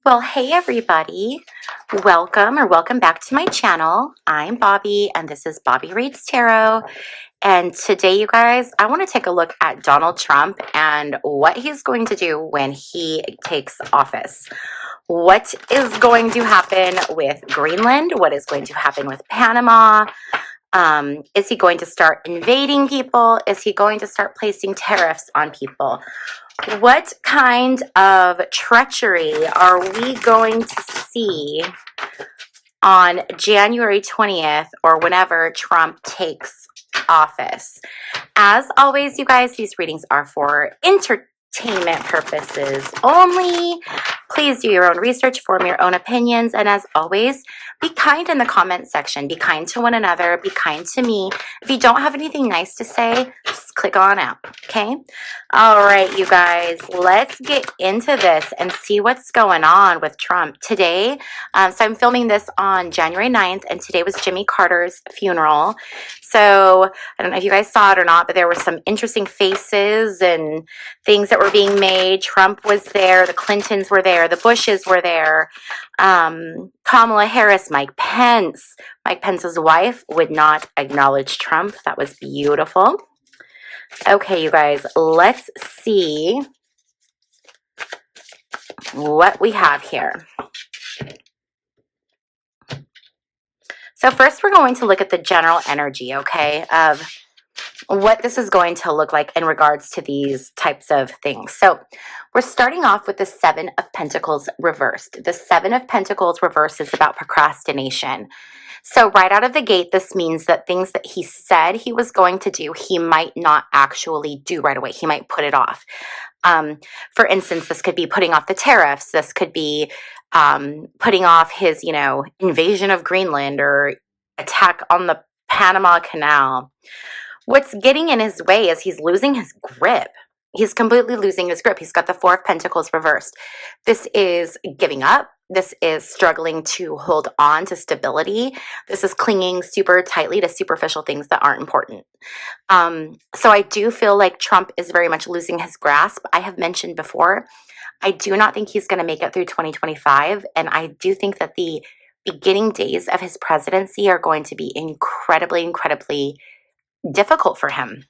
Well, hey everybody. Welcome back to my channel. I'm Bobbie and this is Bobbie Reads Tarot. And today, you guys, I want to take a look at Donald Trump and what he's going to do when he takes office. What is going to happen with Greenland? What is going to happen with Panama? Is he going to start invading people? Is he going to start placing tariffs on people? What kind of treachery are we going to see on January 20th or whenever Trump takes office? As always, you guys, these readings are for entertainment purposes only. Please do your own research, form your own opinions, and as always, be kind in the comment section. Be kind to one another. Be kind to me. If you don't have anything nice to say, just click on out, okay? All right, you guys, let's get into this and see what's going on with Trump today. So I'm filming this on January 9th, and today was Jimmy Carter's funeral. So I don't know if you guys saw it or not, but there were some interesting faces and things that were being made. Trump was there. The Clintons were there. The Bushes were there. Kamala Harris, Mike Pence. Mike Pence's wife would not acknowledge Trump. That was beautiful. Okay, you guys, let's see what we have here. So first, we're going to look at the general energy, okay, of what this is going to look like in regards to these types of things. So we're starting off with the Seven of Pentacles reversed. The Seven of Pentacles reversed is about procrastination. So right out of the gate, this means that things that he said he was going to do, he might not actually do right away. He might put it off. For instance, this could be putting off the tariffs. This could be putting off his, invasion of Greenland or attack on the Panama Canal. What's getting in his way is he's losing his grip. He's completely losing his grip. He's got the Four of Pentacles reversed. This is giving up. This is struggling to hold on to stability. This is clinging super tightly to superficial things that aren't important. So I do feel like Trump is very much losing his grasp. I have mentioned before, I do not think he's going to make it through 2025. And I do think that the beginning days of his presidency are going to be incredibly, incredibly difficult for him.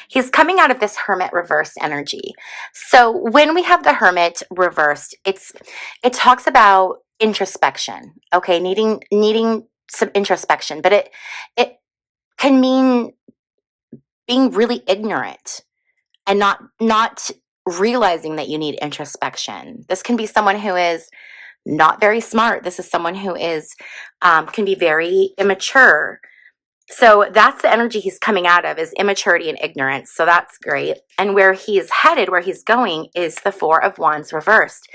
He's coming out of this Hermit reverse energy. So when we have the Hermit reversed, it talks about introspection, okay, needing some introspection, but it can mean being really ignorant and not realizing that you need introspection. This can be someone who is not very smart. This is someone who is can be very immature. So that's the energy he's coming out of, is immaturity and ignorance. So that's great. And where he's headed, where he's going, is the Four of Wands reversed.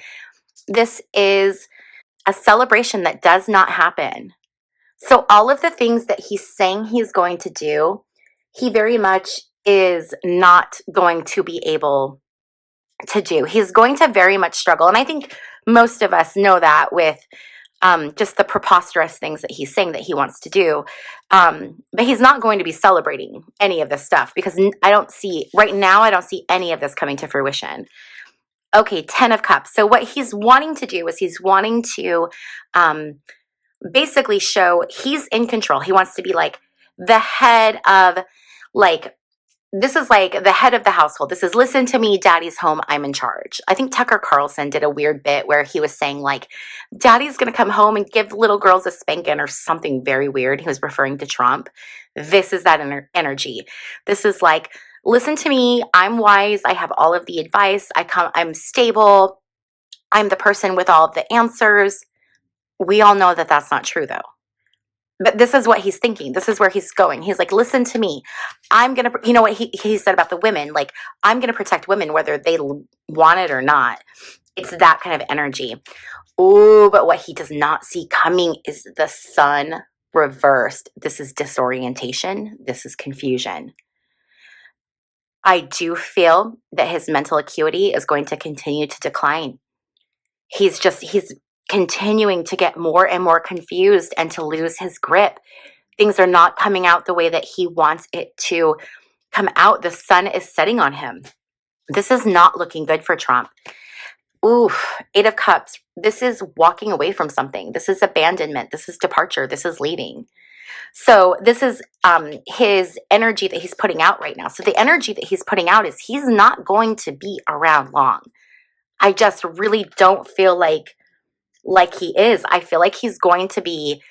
This is a celebration that does not happen. So all of the things that he's saying he's going to do, he very much is not going to be able to do. He's going to very much struggle. And I think most of us know that with just the preposterous things that he's saying that he wants to do. But he's not going to be celebrating any of this stuff because right now, I don't see any of this coming to fruition. Okay, 10 of Cups. So what he's wanting to do is he's wanting to basically show he's in control. He wants to be like the head of, like, this is like the head of the household. This is, listen to me, daddy's home, I'm in charge. I think Tucker Carlson did a weird bit where he was saying, like, daddy's going to come home and give little girls a spanking or something very weird. He was referring to Trump. This is that energy. This is like, listen to me, I'm wise, I have all of the advice, I'm stable, I'm the person with all of the answers. We all know that that's not true, though. But this is what he's thinking. This is where he's going. He's like, listen to me. I'm going to, you know what he said about the women, like, I'm going to protect women whether they want it or not. It's that kind of energy. Oh, but what he does not see coming is the Sun reversed. This is disorientation. This is confusion. I do feel that his mental acuity is going to continue to decline. He's continuing to get more and more confused and to lose his grip. Things are not coming out the way that he wants it to come out. The sun is setting on him. This is not looking good for Trump. Oof, Eight of Cups. This is walking away from something. This is abandonment. This is departure. This is leaving. So this is his energy that he's putting out right now. So the energy that he's putting out is he's not going to be around long. I just really don't feel like he is. I feel like he's going to be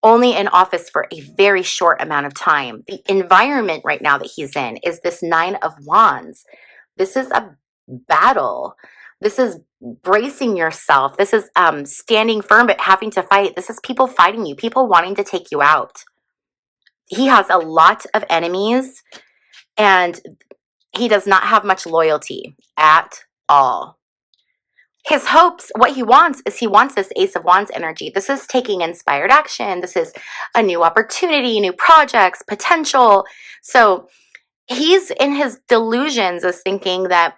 only in office for a very short amount of time. The environment right now that he's in is this Nine of Wands. This is a battle. This is bracing yourself. This is standing firm but having to fight. This is people fighting you, people wanting to take you out. He has a lot of enemies, and he does not have much loyalty at all. His hopes, what he wants is he wants this Ace of Wands energy. This is taking inspired action. This is a new opportunity, new projects, potential. So he's in his delusions is thinking that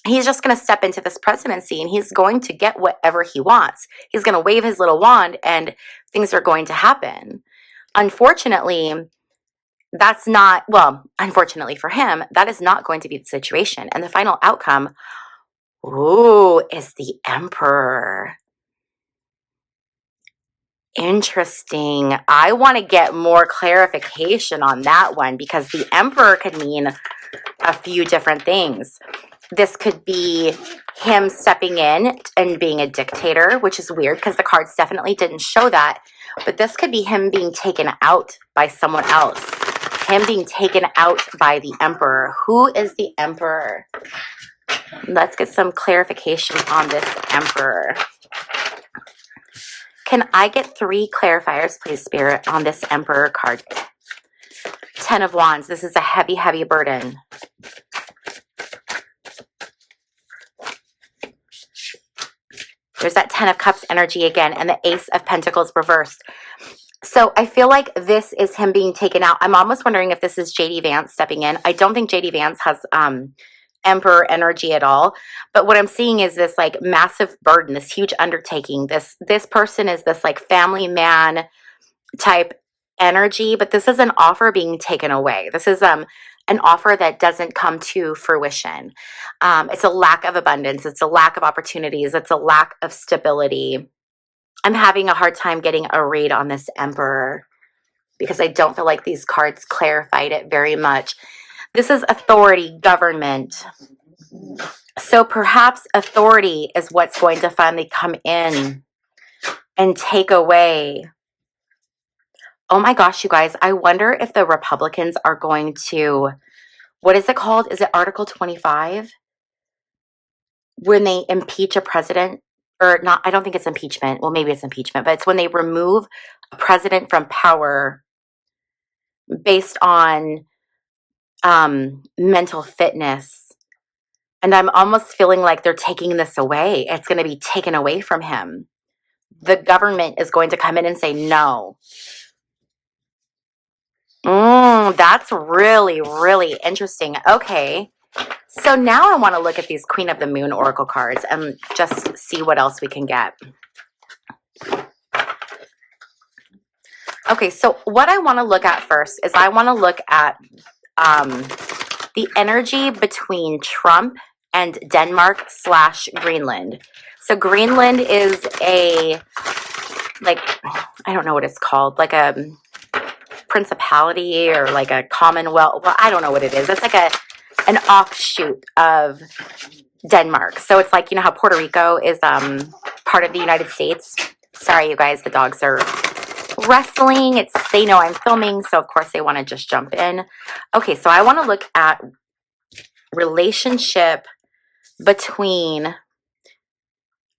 he's just going to step into this presidency and he's going to get whatever he wants. He's going to wave his little wand and things are going to happen. Unfortunately, that's not, well, unfortunately for him, that is not going to be the situation. And the final outcome, ooh, is the Emperor. Interesting. I want to get more clarification on that one because the Emperor could mean a few different things. This could be him stepping in and being a dictator, which is weird because the cards definitely didn't show that. But this could be him being taken out by someone else. Him being taken out by the Emperor. Who is the Emperor? Let's get some clarification on this Emperor. Can I get 3 clarifiers, please, Spirit, on this Emperor card? 10 of Wands. This is a heavy, heavy burden. There's that 10 of Cups energy again, and the Ace of Pentacles reversed. So I feel like this is him being taken out. I'm almost wondering if this is J.D. Vance stepping in. I don't think J.D. Vance has Emperor energy at all. But what I'm seeing is this like massive burden, this huge undertaking. This person is this like family man type energy, but this is an offer being taken away. This is an offer that doesn't come to fruition. It's a lack of abundance. It's a lack of opportunities. It's a lack of stability. I'm having a hard time getting a read on this Emperor because I don't feel like these cards clarified it very much. This is authority, government. So perhaps authority is what's going to finally come in and take away. Oh my gosh, you guys, I wonder if the Republicans are going to, what is it called? Is it Article 25? When they impeach a president, or not, I don't think it's impeachment. Well, maybe it's impeachment, but it's when they remove a president from power based on mental fitness. And I'm almost feeling like they're taking this away. It's going to be taken away from him. The government is going to come in and say no. That's really, really interesting. Okay. So now I want to look at these Queen of the Moon Oracle cards and just see what else we can get. Okay, so what I want to look at first is I want to look at the energy between Trump and Denmark / Greenland. So Greenland is a, like, I don't know what it's called, like a principality or like a commonwealth. Well, I don't know what it is. It's like an offshoot of Denmark. So it's like, you know how Puerto Rico is part of the United States? Sorry, you guys, the dogs are wrestling. They know I'm filming, so of course they want to just jump in. Okay, so I want to look at relationship between,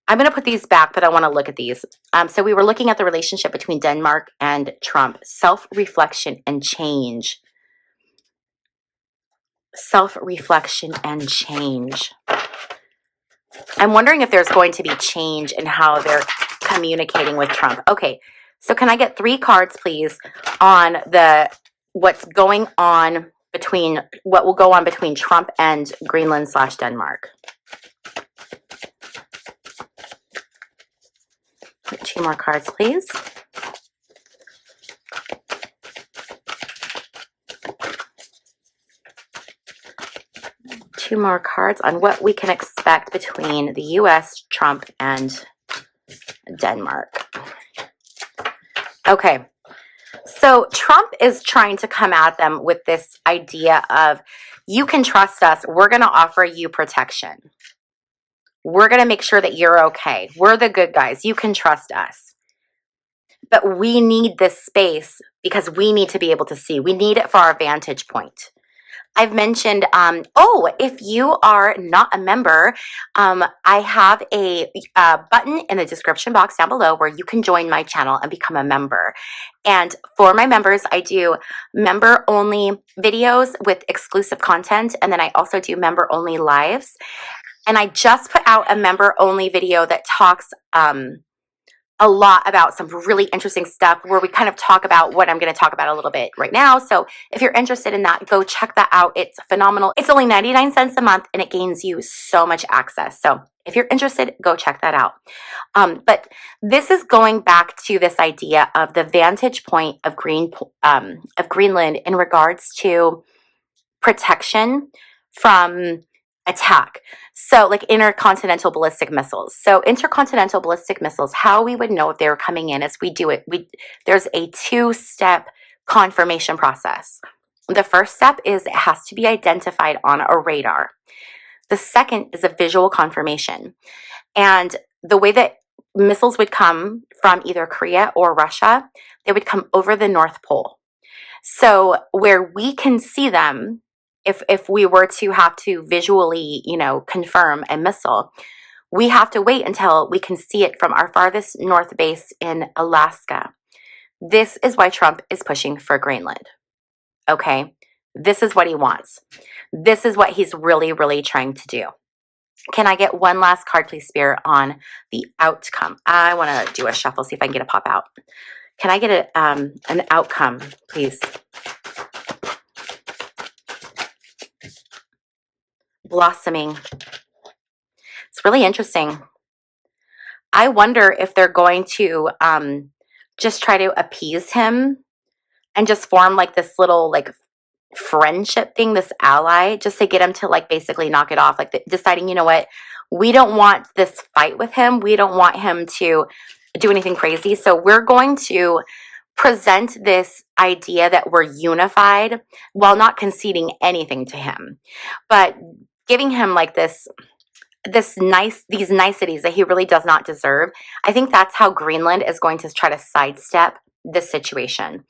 I'm going to put these back, but I want to look at these. So we were looking at the relationship between Denmark and Trump. Self-reflection and change. Self-reflection and change. I'm wondering if there's going to be change in how they're communicating with Trump. Okay, so can I get 3 cards, please, on what's going on between, what will go on between Trump and Greenland / Denmark? 2 more cards, please. 2 more cards on what we can expect between the US, Trump, and Denmark. Okay, so Trump is trying to come at them with this idea of, you can trust us, we're going to offer you protection. We're going to make sure that you're okay. We're the good guys. You can trust us. But we need this space because we need to be able to see. We need it for our vantage point. I've mentioned, if you are not a member, I have a button in the description box down below where you can join my channel and become a member. And for my members, I do member-only videos with exclusive content, and then I also do member-only lives. And I just put out a member-only video that talks a lot about some really interesting stuff where we kind of talk about what I'm going to talk about a little bit right now. So if you're interested in that, go check that out. It's phenomenal. It's only 99 cents a month and it gains you so much access. So if you're interested, go check that out. But this is going back to this idea of the vantage point of Greenland in regards to protection from attack. So like intercontinental ballistic missiles. So intercontinental ballistic missiles, how we would know if they were coming in is there's a 2-step confirmation process. The first step is it has to be identified on a radar. The second is a visual confirmation. And the way that missiles would come from either Korea or Russia, they would come over the North Pole. So where we can see them, if we were to have to visually, confirm a missile, we have to wait until we can see it from our farthest north base in Alaska. This is why Trump is pushing for Greenland. Okay? This is what he wants. This is what he's really, really trying to do. Can I get one last card, please, Spirit, on the outcome? I want to do a shuffle, see if I can get a pop out. Can I get an outcome, please? Blossoming. It's really interesting. I wonder if they're going to just try to appease him and just form like this little friendship thing, this ally, just to get him to basically knock it off, deciding, you know what, we don't want this fight with him. We don't want him to do anything crazy. So we're going to present this idea that we're unified while not conceding anything to him, but giving him these niceties that he really does not deserve. I think that's how Greenland is going to try to sidestep this situation.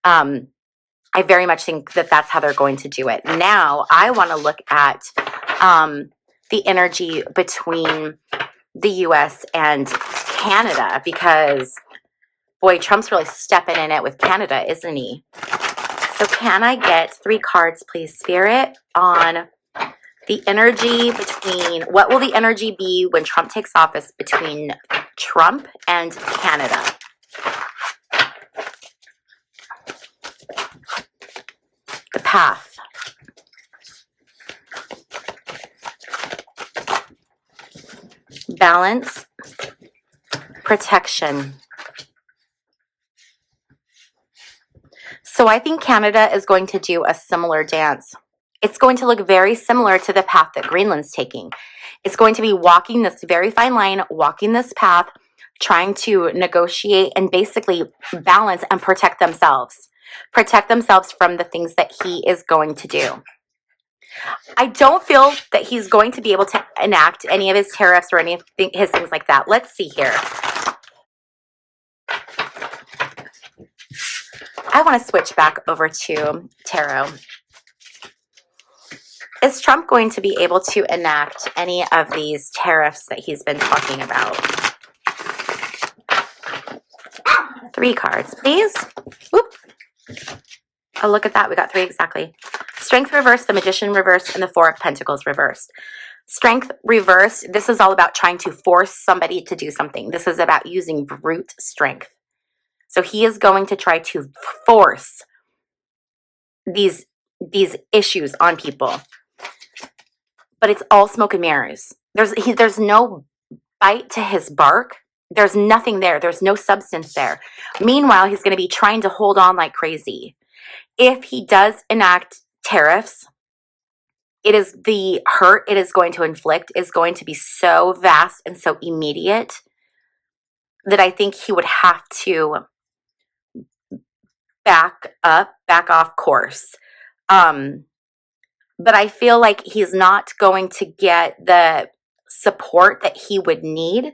I very much think that that's how they're going to do it. Now, I want to look at the energy between the US and Canada, because, boy, Trump's really stepping in it with Canada, isn't he? So can I get 3 cards, please, Spirit, on the energy between, what will the energy be when Trump takes office between Trump and Canada? The path. Balance. Protection. So I think Canada is going to do a similar dance. It's going to look very similar to the path that Greenland's taking. It's going to be walking this very fine line, walking this path, trying to negotiate and basically balance and protect themselves. Protect themselves from the things that he is going to do. I don't feel that he's going to be able to enact any of his tariffs or any of his things like that. Let's see here. I want to switch back over to tarot. Is Trump going to be able to enact any of these tariffs that he's been talking about? 3 cards, please. Whoop. Oh, look at that. We got 3 exactly. Strength reversed, the Magician reversed, and the 4 of Pentacles reversed. Strength reversed. This is all about trying to force somebody to do something. This is about using brute strength. So he is going to try to force these issues on people. But it's all smoke and mirrors. There's no bite to his bark. There's nothing there. There's no substance there. Meanwhile, he's going to be trying to hold on like crazy. If he does enact tariffs, the hurt it is going to inflict is going to be so vast and so immediate that I think he would have to back off course. But I feel like he's not going to get the support that he would need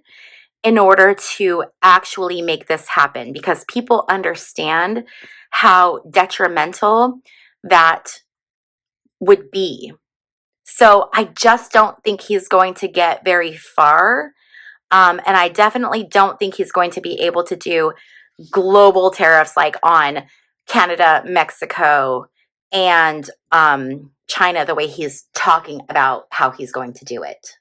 in order to actually make this happen, because people understand how detrimental that would be. So I just don't think he's going to get very far. And I definitely don't think he's going to be able to do global tariffs like on Canada, Mexico, and China, the way he's talking about how he's going to do it.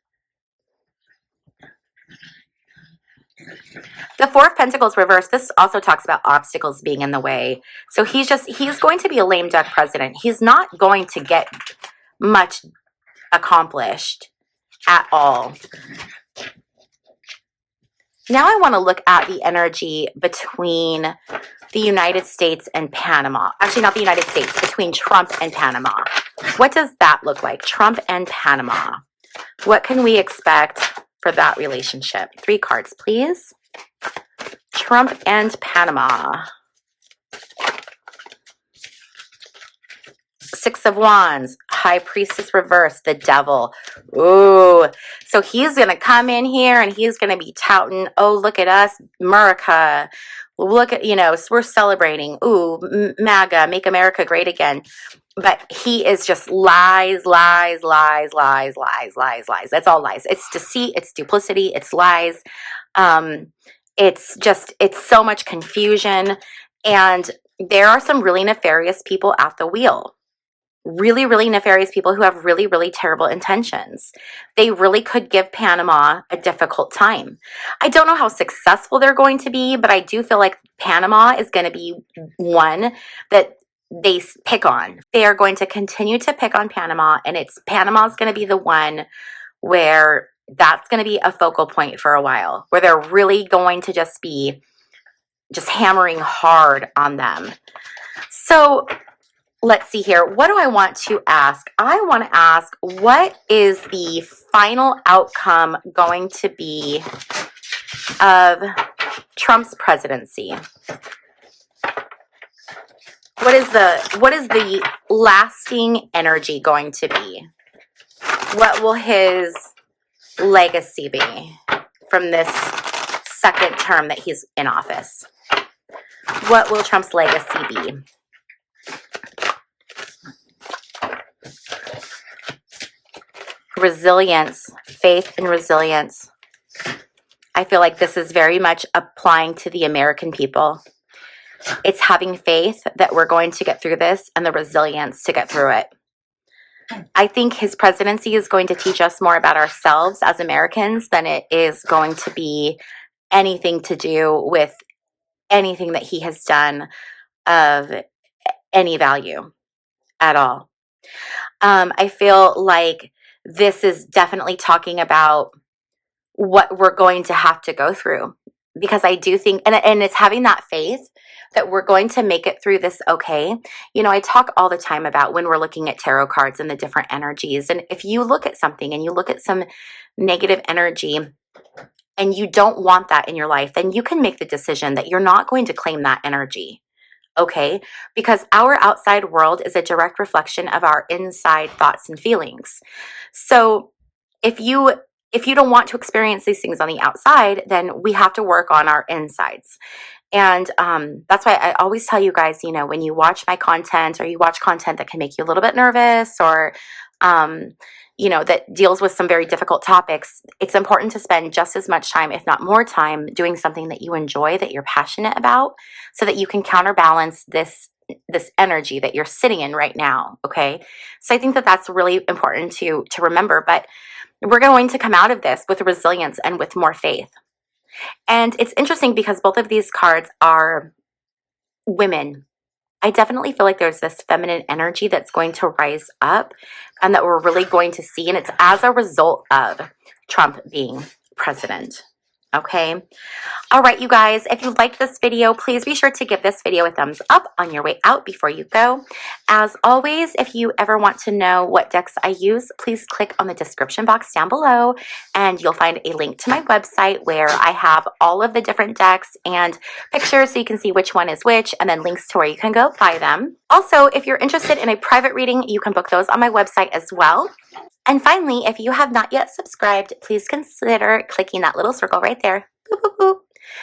The Four of Pentacles reversed, this also talks about obstacles being in the way. So he's going to be a lame duck president. He's not going to get much accomplished at all. Now I want to look at the energy between the United States and Panama. Actually, not the United States, between Trump and Panama. What does that look like? Trump and Panama. What can we expect for that relationship? 3 cards, please. Trump and Panama. 6 of Wands, High Priestess reversed, the Devil. Ooh, so he's going to come in here and he's going to be touting, oh, look at us, America. Look at, we're celebrating. Ooh, MAGA, make America great again. But he is just lies, lies, lies, lies, lies, lies, lies. That's all lies. It's deceit, it's duplicity, it's lies. It's so much confusion. And there are some really nefarious people at the wheel. Really, really nefarious people who have really, really terrible intentions. They really could give Panama a difficult time. I don't know how successful they're going to be, but I do feel like Panama is going to be one that they pick on. They are going to continue to pick on Panama, and Panama's going to be the one where that's going to be a focal point for a while, where they're really going to just be hammering hard on them. So let's see here. What do I want to ask? I want to ask, what is the final outcome going to be of Trump's presidency? What is the lasting energy going to be? What will his legacy be from this second term that he's in office? What will Trump's legacy be? Resilience, faith and resilience. I feel like this is very much applying to the American people. It's having faith that we're going to get through this and the resilience to get through it. I think his presidency is going to teach us more about ourselves as Americans than it is going to be anything to do with anything that he has done of any value at all. I feel like this is definitely talking about what we're going to have to go through, because I do think, and it's having that faith that we're going to make it through this okay. I talk all the time about when we're looking at tarot cards and the different energies, and if you look at something and you look at some negative energy and you don't want that in your life, then you can make the decision that you're not going to claim that energy. Okay, because our outside world is a direct reflection of our inside thoughts and feelings. So if you don't want to experience these things on the outside, then we have to work on our insides. And that's why I always tell you guys, when you watch my content, or you watch content that can make you a little bit nervous, or that deals with some very difficult topics, it's important to spend just as much time, if not more time, doing something that you enjoy, that you're passionate about, so that you can counterbalance this energy that you're sitting in right now. Okay, so I think that that's really important to remember. But we're going to come out of this with resilience and with more faith. And it's interesting because both of these cards are women. I definitely feel like there's this feminine energy that's going to rise up and that we're really going to see. And it's as a result of Trump being president. Okay. All right, you guys, if you liked this video, please be sure to give this video a thumbs up on your way out before you go. As always, if you ever want to know what decks I use, please click on the description box down below and you'll find a link to my website where I have all of the different decks and pictures so you can see which one is which, and then links to where you can go buy them. Also, if you're interested in a private reading, you can book those on my website as well. And finally, if you have not yet subscribed, please consider clicking that little circle right there, boop, boop, boop,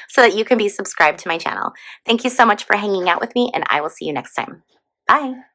so that you can be subscribed to my channel. Thank you so much for hanging out with me, and I will see you next time. Bye.